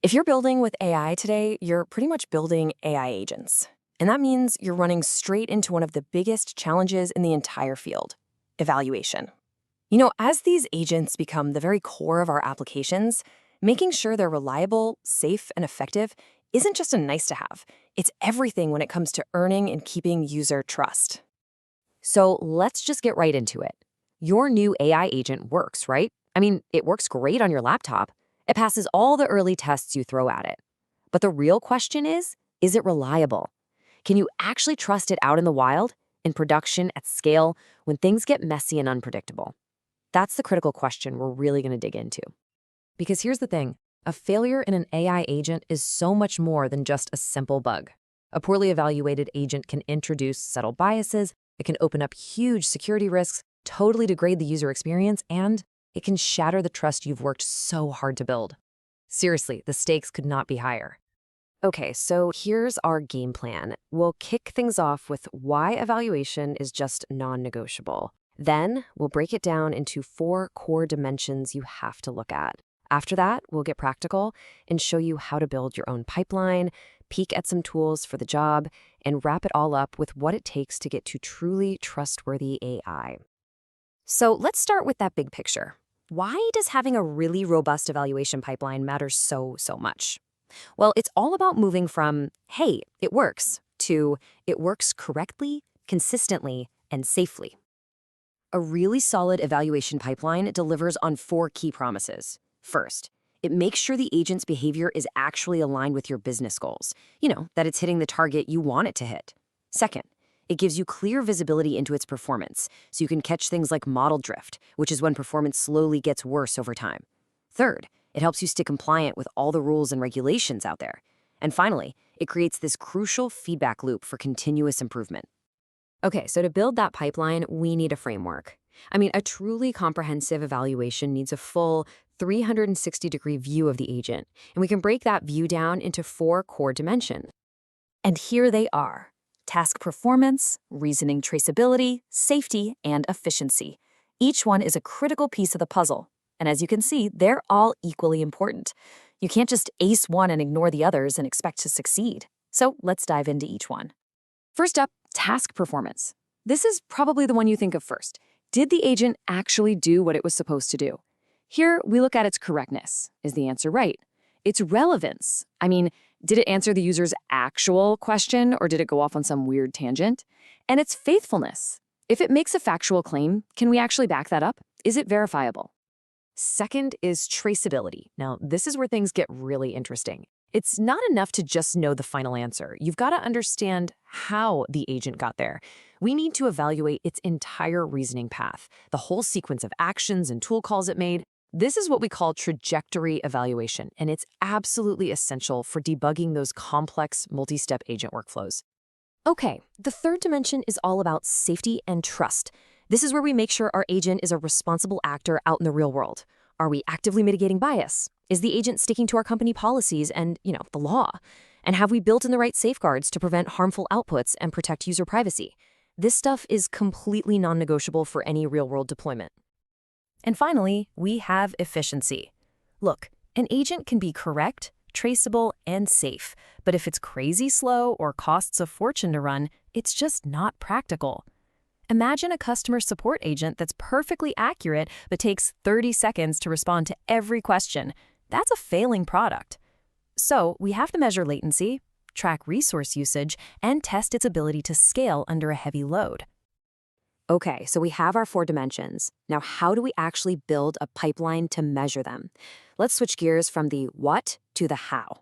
If you're building with AI today, you're pretty much building AI agents. And that means you're running straight into one of the biggest challenges in the entire field, evaluation. As these agents become the very core of our applications, making sure they're reliable, safe, and effective isn't just a nice to have. It's everything when it comes to earning and keeping user trust. So let's just get right into it. Your new AI agent works, right? I mean, it works great on your laptop. It passes all the early tests you throw at it. But the real question is it reliable? Can you actually trust it out in the wild, in production, at scale, when things get messy and unpredictable? That's the critical question we're really going to dig into. Because here's the thing, a failure in an AI agent is so much more than just a simple bug. A poorly evaluated agent can introduce subtle biases, it can open up huge security risks, totally degrade the user experience, and it can shatter the trust you've worked so hard to build. Seriously, the stakes could not be higher. Okay, so here's our game plan. We'll kick things off with why evaluation is just non-negotiable. Then we'll break it down into 4 core dimensions you have to look at. After that, we'll get practical and show you how to build your own pipeline, peek at some tools for the job, and wrap it all up with what it takes to get to truly trustworthy AI. So let's start with that big picture. Why does having a really robust evaluation pipeline matter so much? Well, it's all about moving from, hey, it works, to it works correctly, consistently, and safely. A really solid evaluation pipeline delivers on 4 key promises. First, it makes sure the agent's behavior is actually aligned with your business goals. That it's hitting the target you want it to hit. Second, it gives you clear visibility into its performance, so you can catch things like model drift, which is when performance slowly gets worse over time. Third, it helps you stay compliant with all the rules and regulations out there. And finally, it creates this crucial feedback loop for continuous improvement. Okay, so to build that pipeline, we need a framework. A truly comprehensive evaluation needs a full 360-degree view of the agent, and we can break that view down into 4 core dimensions. And here they are: task performance, reasoning traceability, safety, and efficiency. Each one is a critical piece of the puzzle. And as you can see, they're all equally important. You can't just ace one and ignore the others and expect to succeed. So let's dive into each one. First up, task performance. This is probably the one you think of first. Did the agent actually do what it was supposed to do? Here, we look at its correctness. Is the answer right? Its relevance. Did it answer the user's actual question, or did it go off on some weird tangent? And its faithfulness. If it makes a factual claim, can we actually back that up? Is it verifiable? Second is traceability. Now, this is where things get really interesting. It's not enough to just know the final answer. You've got to understand how the agent got there. We need to evaluate its entire reasoning path, the whole sequence of actions and tool calls it made. This is what we call trajectory evaluation, and it's absolutely essential for debugging those complex multi-step agent workflows. Okay, the third dimension is all about safety and trust. This is where we make sure our agent is a responsible actor out in the real world. Are we actively mitigating bias? Is the agent sticking to our company policies and, the law? And have we built in the right safeguards to prevent harmful outputs and protect user privacy? This stuff is completely non-negotiable for any real-world deployment. And finally, we have efficiency. Look, an agent can be correct, traceable, and safe, but if it's crazy slow or costs a fortune to run, it's just not practical. Imagine a customer support agent that's perfectly accurate but takes 30 seconds to respond to every question. That's a failing product. So we have to measure latency, track resource usage, and test its ability to scale under a heavy load. Okay, so we have our 4 dimensions. Now, how do we actually build a pipeline to measure them? Let's switch gears from the what to the how.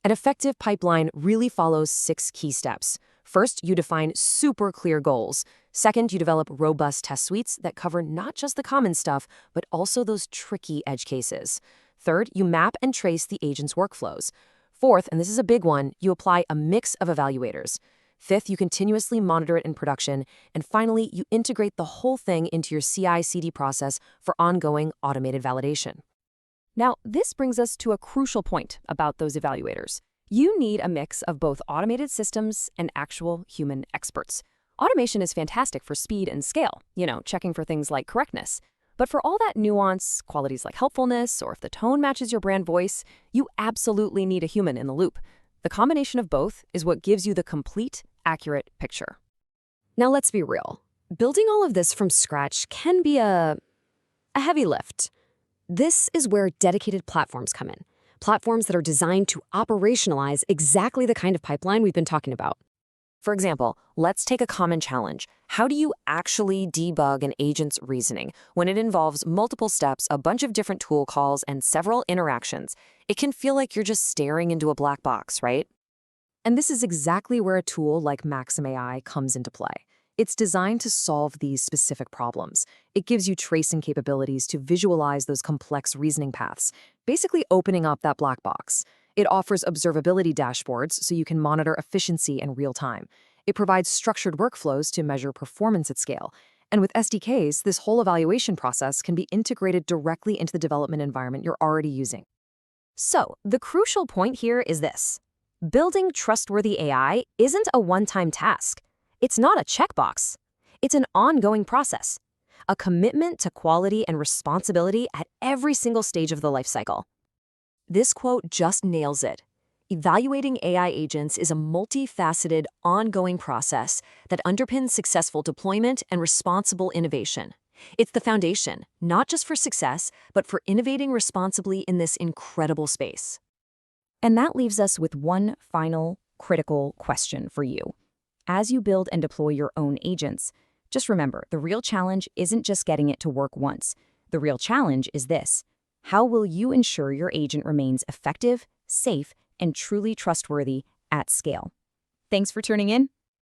An effective pipeline really follows 6 key steps. First, you define super clear goals. Second, you develop robust test suites that cover not just the common stuff, but also those tricky edge cases. Third, you map and trace the agent's workflows. Fourth, and this is a big one, you apply a mix of evaluators. Fifth, you continuously monitor it in production. And finally, you integrate the whole thing into your CI/CD process for ongoing automated validation. Now, this brings us to a crucial point about those evaluators. You need a mix of both automated systems and actual human experts. Automation is fantastic for speed and scale, checking for things like correctness. But for all that nuance, qualities like helpfulness, or if the tone matches your brand voice, you absolutely need a human in the loop. The combination of both is what gives you the complete, accurate picture. Now let's be real. Building all of this from scratch can be a heavy lift. This is where dedicated platforms come in. Platforms that are designed to operationalize exactly the kind of pipeline we've been talking about. For example, let's take a common challenge. How do you actually debug an agent's reasoning when it involves multiple steps, a bunch of different tool calls, and several interactions? It can feel like you're just staring into a black box, right? And this is exactly where a tool like Maxim AI comes into play. It's designed to solve these specific problems. It gives you tracing capabilities to visualize those complex reasoning paths, basically opening up that black box. It offers observability dashboards so you can monitor efficiency in real time. It provides structured workflows to measure performance at scale. And with SDKs, this whole evaluation process can be integrated directly into the development environment you're already using. So, the crucial point here is this. Building trustworthy AI isn't a one-time task. It's not a checkbox. It's an ongoing process, a commitment to quality and responsibility at every single stage of the lifecycle. This quote just nails it. Evaluating AI agents is a multifaceted, ongoing process that underpins successful deployment and responsible innovation. It's the foundation, not just for success, but for innovating responsibly in this incredible space. And that leaves us with one final, critical question for you. As you build and deploy your own agents, just remember, the real challenge isn't just getting it to work once. The real challenge is this. How will you ensure your agent remains effective, safe, and truly trustworthy at scale? Thanks for tuning in.